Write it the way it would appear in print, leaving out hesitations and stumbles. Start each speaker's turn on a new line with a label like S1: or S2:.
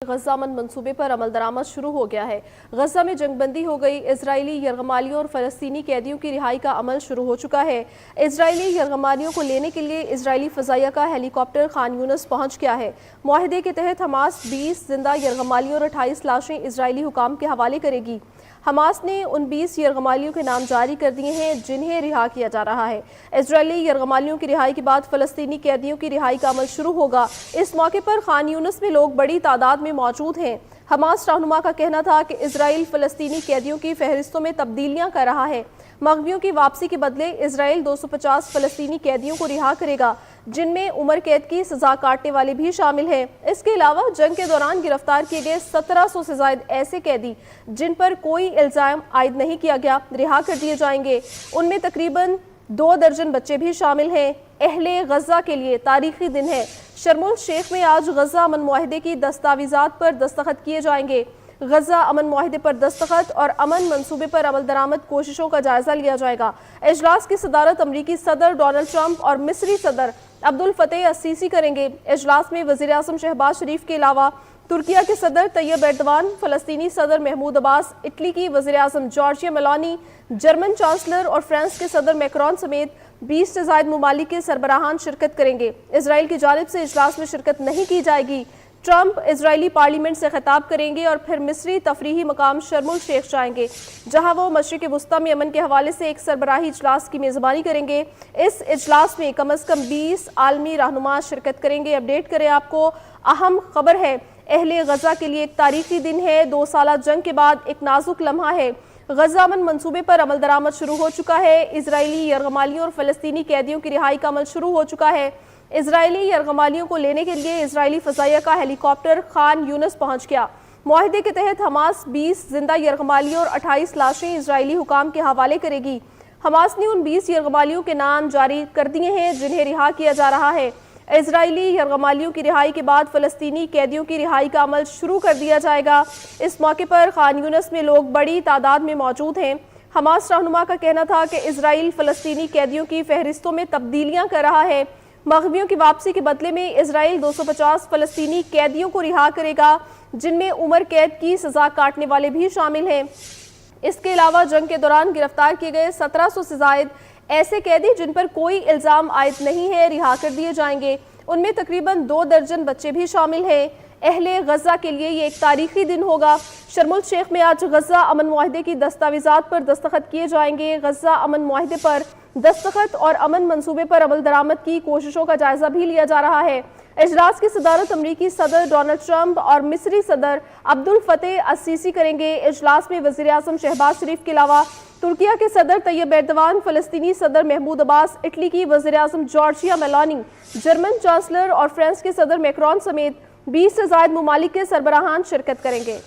S1: غزہ امن منصوبے پر عمل درآمد شروع ہو گیا ہے۔ غزہ میں جنگ بندی ہو گئی۔ اسرائیلی یرغمالیوں اور فلسطینی قیدیوں کی رہائی کا عمل شروع ہو چکا ہے۔ اسرائیلی یرغمالیوں کو لینے کے لیے اسرائیلی فضائیہ کا ہیلی کاپٹر خان یونس پہنچ گیا ہے۔ معاہدے کے تحت حماس 20 زندہ یرغمالیوں اور 28 لاشیں اسرائیلی حکام کے حوالے کرے گی۔ حماس نے ان 20 یرغمالیوں کے نام جاری کر دیے ہیں جنہیں رہا کیا جا رہا ہے۔ اسرائیلی یرغمالیوں کی رہائی کے بعد فلسطینی قیدیوں کی رہائی کا عمل شروع ہوگا۔ اس موقع پر خان یونس میں لوگ بڑی تعداد میں موجود ہیں۔ حماس رہنما کا کہنا تھا کہ اسرائیل فلسطینی قیدیوں کی فہرستوں میں تبدیلیاں کر رہا ہے۔ مغویوں کی واپسی کے بدلے اسرائیل 250 فلسطینی قیدیوں کو رہا کرے گا، جن میں عمر قید کی سزا کاٹنے والے بھی شامل ہیں۔ اس کے علاوہ جنگ کے دوران گرفتار کیے گئے 1700 سے زائد ایسے قیدی جن پر کوئی الزام عائد نہیں کیا گیا رہا کر دیے جائیں گے۔ ان میں تقریباً 2 درجن بچے بھی شامل ہیں۔ اہل غزہ کے لیے تاریخی دن ہے۔ شرم الشیخ میں آج غزہ امن معاہدے کی دستاویزات پر دستخط کیے جائیں گے۔ غزہ امن معاہدے پر دستخط اور امن منصوبے پر عمل درآمد کوششوں کا جائزہ لیا جائے گا۔ اجلاس کی صدارت امریکی صدر ڈونلڈ ٹرمپ اور مصری صدر عبدالفتح السیسی کریں گے۔ اجلاس میں وزیر اعظم شہباز شریف کے علاوہ ترکیہ کے صدر طیب ایردوان، فلسطینی صدر محمود عباس، اٹلی کی وزیر اعظم جارجیا میلانی، جرمن چانسلر اور فرانس کے صدر میکرون سمیت 20 سے زائد ممالک کے سربراہان شرکت کریں گے۔ اسرائیل کی جانب سے اجلاس میں شرکت نہیں کی جائے گی۔ ٹرمپ اسرائیلی پارلیمنٹ سے خطاب کریں گے اور پھر مصری تفریحی مقام شرم الشیخ جائیں گے، جہاں وہ مشرق وسطیٰ میں امن کے حوالے سے ایک سربراہی اجلاس کی میزبانی کریں گے۔ اس اجلاس میں کم از کم 20 عالمی رہنما شرکت کریں گے۔ اپڈیٹ کریں آپ کو اہم خبر ہے، اہل غزہ کے لیے ایک تاریخی دن ہے۔ 2 سالہ جنگ کے بعد ایک نازک لمحہ ہے۔ غزہ امن منصوبے پر عمل درآمد شروع ہو چکا ہے۔ اسرائیلی یرغمالیوں اور فلسطینی قیدیوں کی رہائی کا عمل شروع ہو چکا ہے۔ اسرائیلی یرغمالیوں کو لینے کے لیے اسرائیلی فضائیہ کا ہیلی کاپٹر خان یونس پہنچ گیا۔ معاہدے کے تحت حماس 20 زندہ یرغمالیوں اور 28 لاشیں اسرائیلی حکام کے حوالے کرے گی۔ حماس نے ان 20 یرغمالیوں کے نام جاری کر دیے ہیں جنہیں رہا کیا جا رہا ہے۔ اسرائیلی یرغمالیوں کی رہائی کے بعد فلسطینی قیدیوں کی رہائی کا عمل شروع کر دیا جائے گا۔ اس موقع پر خان یونس میں لوگ بڑی تعداد میں موجود ہیں۔ حماس رہنما کا کہنا تھا کہ اسرائیل فلسطینی قیدیوں کی فہرستوں میں تبدیلیاں کر رہا ہے۔ مغویوں کی واپسی کے بدلے میں اسرائیل 250 فلسطینی قیدیوں کو رہا کرے گا، جن میں عمر قید کی سزا کاٹنے والے بھی شامل ہیں۔ اس کے علاوہ جنگ کے دوران گرفتار کیے گئے 1700 سے زائد ایسے قیدی جن پر کوئی الزام عائد نہیں ہے رہا کر دیے جائیں گے۔ ان میں تقریباً 2 درجن بچے بھی شامل ہیں۔ اہل غزہ کے لیے یہ ایک تاریخی دن ہوگا۔ شرم الشیخ میں آج غزہ امن معاہدے کی دستاویزات پر دستخط کیے جائیں گے۔ غزہ امن معاہدے پر دستخط اور امن منصوبے پر عمل درآمد کی کوششوں کا جائزہ بھی لیا جا رہا ہے۔ اجلاس کی صدارت امریکی صدر ڈونلڈ ٹرمپ اور مصری صدر عبدالفتح السیسی کریں گے۔ اجلاس میں وزیر اعظم شہباز شریف کے علاوہ ترکیہ کے صدر طیب ایردوان، فلسطینی صدر محمود عباس، اٹلی کی وزیر اعظم جارجیا میلانی، جرمن چانسلر اور فرانس کے صدر میکرون سمیت 20 سے زائد ممالک کے سربراہان شرکت کریں گے۔